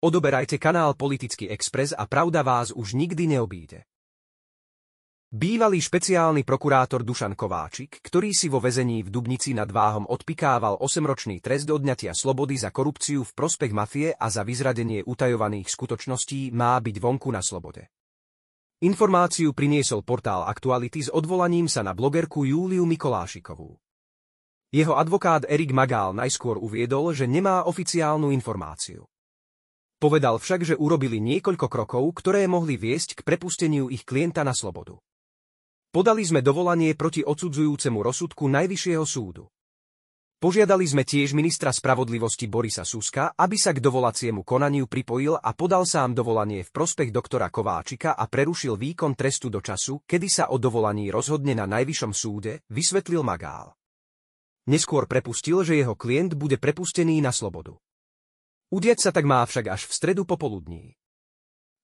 Odoberajte kanál Politický Express a pravda vás už nikdy neobíde. Bývalý špeciálny prokurátor Dušan Kováčik, ktorý si vo väzení v Dubnici nad Váhom odpikával 8-ročný trest odňatia slobody za korupciu v prospech mafie a za vyzradenie utajovaných skutočností, má byť vonku na slobode. Informáciu priniesol portál Aktuality s odvolaním sa na blogerku Júliu Mikolášikovú. Jeho advokát Erik Magál najskôr uviedol, že nemá oficiálnu informáciu. Povedal však, že urobili niekoľko krokov, ktoré mohli viesť k prepusteniu ich klienta na slobodu. Podali sme dovolanie proti odsudzujúcemu rozsudku Najvyššieho súdu. Požiadali sme tiež ministra spravodlivosti Borisa Suska, aby sa k dovolaciemu konaniu pripojil a podal sám dovolanie v prospech doktora Kováčika a prerušil výkon trestu do času, kedy sa o dovolaní rozhodne na Najvyššom súde, vysvetlil Magál. Neskôr prepustil, že jeho klient bude prepustený na slobodu. Udiať sa tak má však až v stredu popoludní.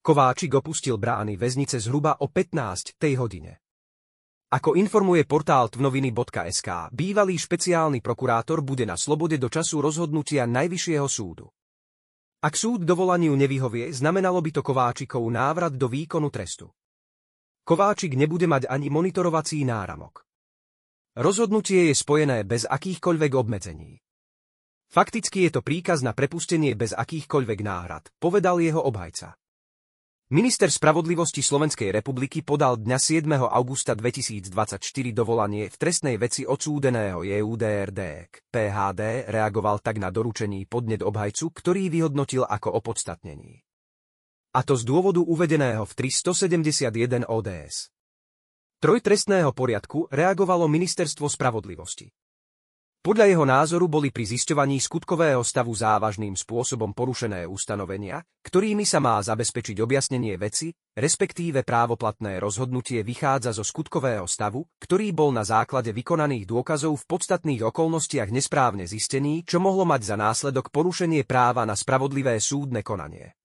Kováčik opustil brány väznice zhruba o 15. hodine. Ako informuje portál tvnoviny.sk, bývalý špeciálny prokurátor bude na slobode do času rozhodnutia Najvyššieho súdu. Ak súd dovolaniu nevyhovie, znamenalo by to Kováčikov návrat do výkonu trestu. Kováčik nebude mať ani monitorovací náramok. Rozhodnutie je spojené bez akýchkoľvek obmedzení. Fakticky je to príkaz na prepustenie bez akýchkoľvek náhrad, povedal jeho obhajca. Minister spravodlivosti Slovenskej republiky podal dňa 7. augusta 2024 dovolanie v trestnej veci odsúdeného JUDRD. PHD reagoval tak na doručený podnet obhajcu, ktorý vyhodnotil ako opodstatnení. A to z dôvodu uvedeného v 371 ODS. Trojtrestného poriadku reagovalo Ministerstvo spravodlivosti. Podľa jeho názoru boli pri zisťovaní skutkového stavu závažným spôsobom porušené ustanovenia, ktorými sa má zabezpečiť objasnenie veci, respektíve právoplatné rozhodnutie vychádza zo skutkového stavu, ktorý bol na základe vykonaných dôkazov v podstatných okolnostiach nesprávne zistený, čo mohlo mať za následok porušenie práva na spravodlivé súdne konanie.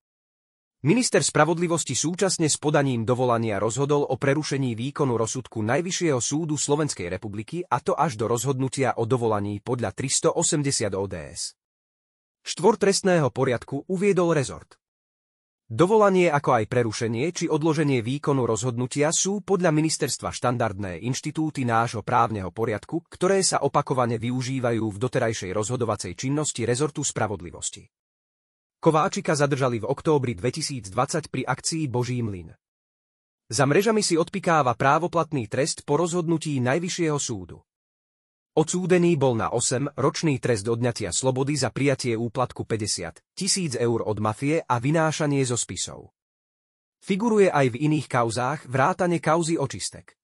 Minister spravodlivosti súčasne s podaním dovolania rozhodol o prerušení výkonu rozsudku Najvyššieho súdu Slovenskej republiky, a to až do rozhodnutia o dovolaní podľa 380 ODS. Štvortrestného poriadku uviedol rezort. Dovolanie ako aj prerušenie či odloženie výkonu rozhodnutia sú podľa ministerstva štandardné inštitúty nášho právneho poriadku, ktoré sa opakovane využívajú v doterajšej rozhodovacej činnosti rezortu spravodlivosti. Kováčika zadržali v októbri 2020 pri akcii Boží mlyn. Za mrežami si odpikáva právoplatný trest po rozhodnutí Najvyššieho súdu. Odsúdený bol na 8-ročný trest odňatia slobody za prijatie úplatku 50 000 eur od mafie a vynášanie zo spisov. Figuruje aj v iných kauzách vrátane kauzy očistek.